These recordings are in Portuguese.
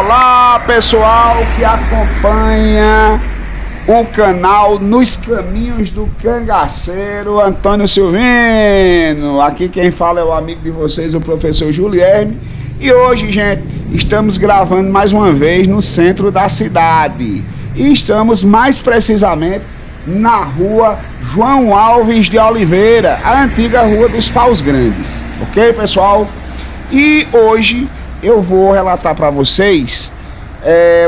Olá, pessoal que acompanha o canal Nos Caminhos do Cangaceiro, Antônio Silvino. Aqui quem fala é o amigo de vocês, o professor Julierme. E hoje, gente, estamos gravando mais uma vez no centro da cidade. E estamos mais precisamente na rua João Alves de Oliveira, a antiga Rua dos Paus Grandes. Ok, pessoal? E hoje eu vou relatar para vocês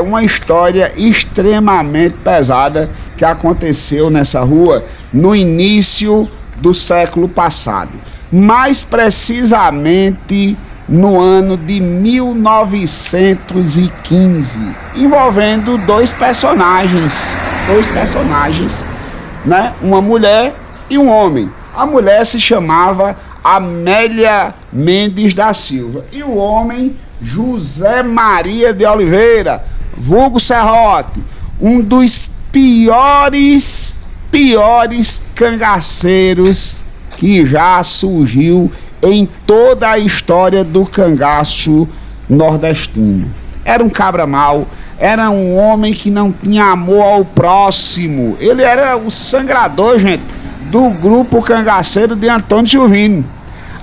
uma história extremamente pesada que aconteceu nessa rua no início do século passado. Mais precisamente no ano de 1915, envolvendo dois personagens, né? Uma mulher e um homem. A mulher se chamava Amélia Mendes da Silva e o homem José Maria de Oliveira, vulgo Serrote, um dos piores cangaceiros que já surgiu em toda a história do cangaço nordestino. Era um cabra mau, era um homem que não tinha amor ao próximo. Ele era o sangrador, gente, do grupo cangaceiro de Antônio Silvino.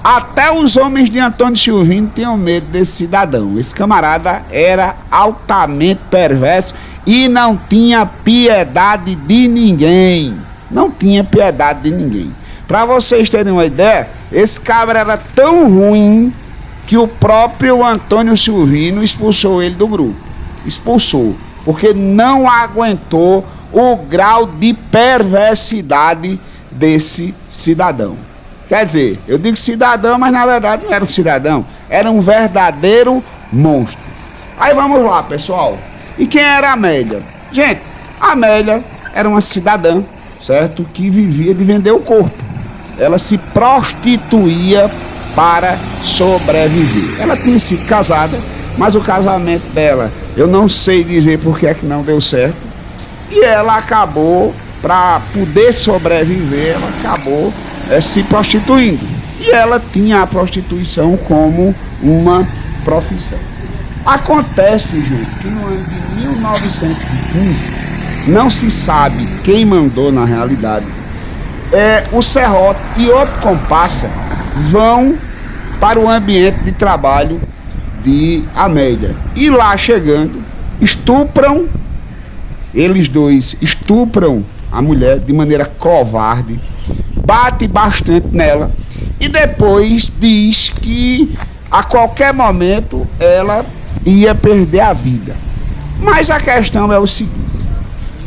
Até os homens de Antônio Silvino tinham medo desse cidadão. Esse camarada era altamente perverso e não tinha piedade de ninguém. Não tinha piedade de ninguém. Para vocês terem uma ideia, esse cabra era tão ruim que o próprio Antônio Silvino expulsou ele do grupo. Expulsou, porque não aguentou o grau de perversidade desse cidadão. Quer dizer, eu digo cidadão, mas na verdade não era um cidadão, era um verdadeiro monstro. Aí vamos lá, pessoal. E quem era a Amélia? Gente, a Amélia era uma cidadã, certo? Que vivia de vender o corpo. Ela se prostituía para sobreviver. Ela tinha sido casada, mas o casamento dela, eu não sei dizer por que é que não deu certo. E ela acabou, para poder sobreviver, ela acabou se prostituindo. E ela tinha a prostituição como uma profissão. Acontece, gente, que no ano de 1915, não se sabe quem mandou na realidade, o Serrote e outro comparsa vão para o ambiente de trabalho de Amélia. E lá chegando, eles dois estupram a mulher de maneira covarde, bate bastante nela e depois diz que a qualquer momento ela ia perder a vida. Mas a questão é o seguinte: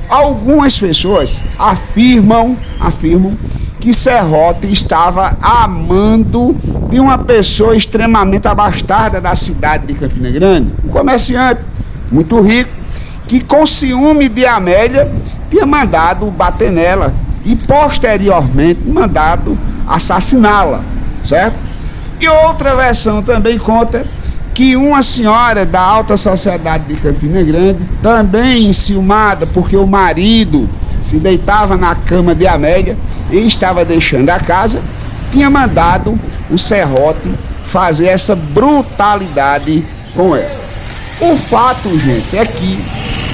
algumas pessoas afirmam que Serrote estava amando de uma pessoa extremamente abastada da cidade de Campina Grande, um comerciante muito rico, que com ciúme de Amélia tinha mandado bater nela e posteriormente mandado assassiná-la, certo? E outra versão também conta que uma senhora da alta sociedade de Campina Grande, também enciumada porque o marido se deitava na cama de Amélia e estava deixando a casa, tinha mandado o Serrote fazer essa brutalidade com ela. O fato, gente, é que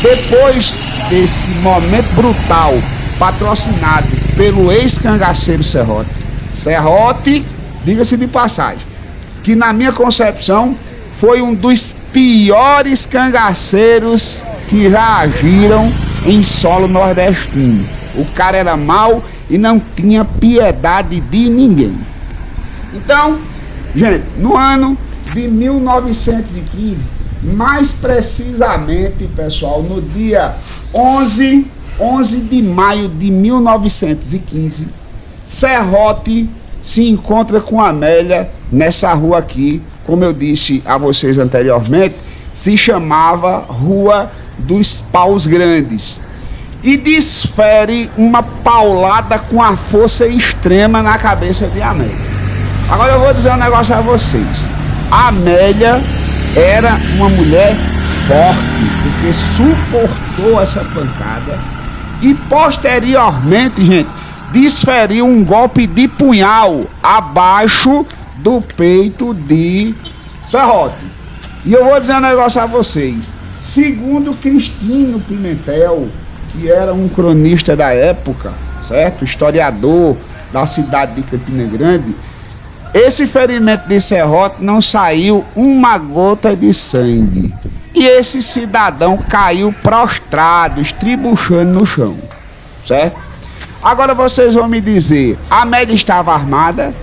depois desse momento brutal, patrocinado pelo ex-cangaceiro Serrote, diga-se de passagem, que na minha concepção foi um dos piores cangaceiros que já agiram em solo nordestino. O cara era mau e não tinha piedade de ninguém. Então, gente, no ano de 1915, mais precisamente, pessoal, no dia 11 de maio de 1915, Serrote se encontra com Amélia nessa rua aqui, como eu disse a vocês anteriormente, se chamava Rua dos Paus Grandes, e desfere uma paulada com a força extrema na cabeça de Amélia. Agora eu vou dizer um negócio a vocês: a Amélia era uma mulher forte, porque suportou essa pancada e posteriormente, gente, desferiu um golpe de punhal abaixo do peito de Serrote. E eu vou dizer um negócio a vocês: Segundo Cristino Pimentel, que era um cronista da época, certo? Historiador da cidade de Campina Grande, esse ferimento de serrote não saiu uma gota de sangue. E esse cidadão caiu prostrado, estribuchando no chão, certo? Agora vocês vão me dizer, a Amélia estava armada?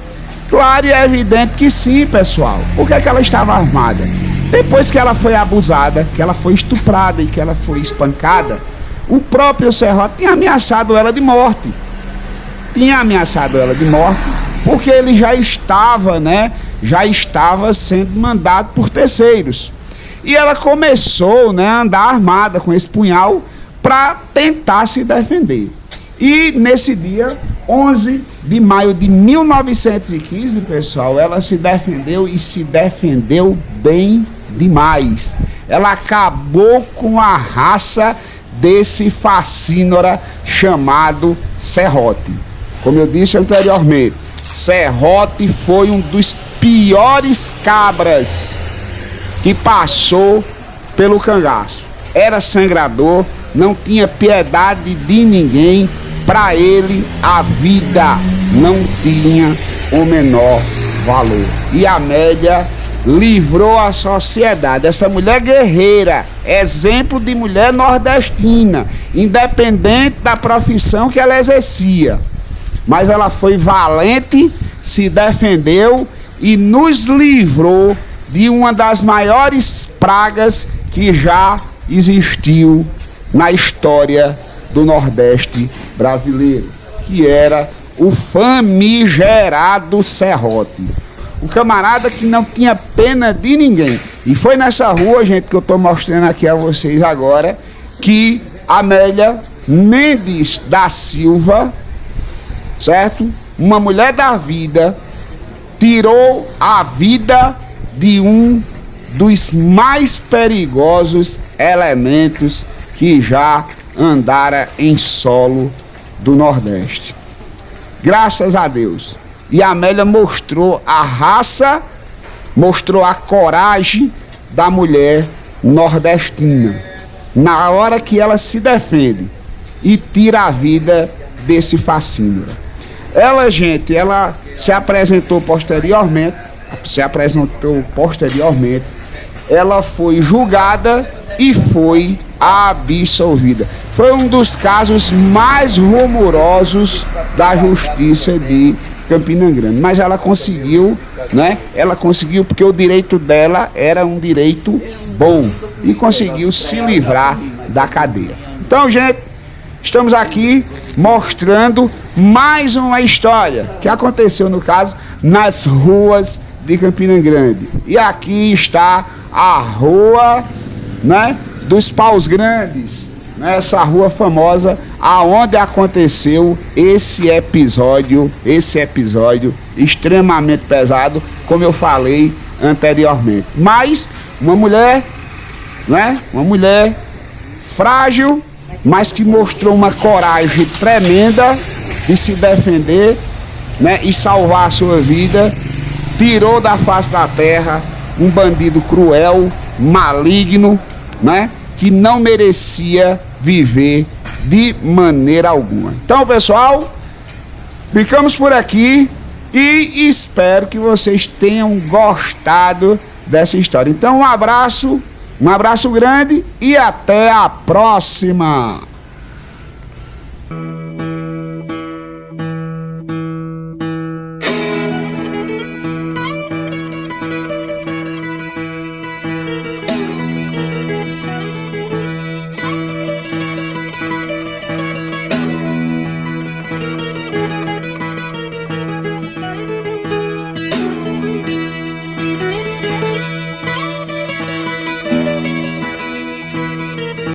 Claro e é evidente que sim, pessoal. Por que ela estava armada? Depois que ela foi abusada, que ela foi estuprada e que ela foi espancada, o próprio serrote tinha ameaçado ela de morte. Tinha ameaçado ela de morte porque ele já estava, já estava sendo mandado por terceiros. E ela começou, a andar armada com esse punhal para tentar se defender. E nesse dia, 11 de maio de 1915, pessoal, ela se defendeu e se defendeu bem demais. Ela acabou com a raça desse facínora chamado serrote. Como eu disse anteriormente, serrote foi um dos piores cabras que passou pelo cangaço. Era sangrador, não tinha piedade de ninguém. Para ele, a vida não tinha o menor valor. E a Amélia livrou a sociedade. Essa mulher guerreira, exemplo de mulher nordestina, independente da profissão que ela exercia. Mas ela foi valente, se defendeu e nos livrou de uma das maiores pragas que já existiu na história do Nordeste brasileiro, que era o famigerado serrote. O camarada que não tinha pena de ninguém. E foi nessa rua, gente, que eu estou mostrando aqui a vocês agora, que Amélia Mendes da Silva, certo? Uma mulher da vida, tirou a vida de um dos mais perigosos elementos que já andara em solo do Nordeste. Graças a Deus. E a Amélia mostrou a raça, mostrou a coragem da mulher nordestina. Na hora que ela se defende e tira a vida desse facínora. Ela, gente, ela se apresentou posteriormente, ela foi julgada e foi absolvida. Foi um dos casos mais rumorosos da justiça de Campina Grande. Mas ela conseguiu, Ela conseguiu porque o direito dela era um direito bom e conseguiu se livrar da cadeia. Então, gente, estamos aqui mostrando mais uma história que aconteceu, no caso, nas ruas de Campina Grande. E aqui está a rua, dos Paus Grandes, essa rua famosa aonde aconteceu esse episódio extremamente pesado, como eu falei anteriormente. Mas uma mulher, uma mulher frágil, mas que mostrou uma coragem tremenda de se defender, e salvar a sua vida, tirou da face da terra um bandido cruel, maligno, que não merecia viver de maneira alguma. Então, pessoal, ficamos por aqui e espero que vocês tenham gostado dessa história. Então, um abraço grande e até a próxima!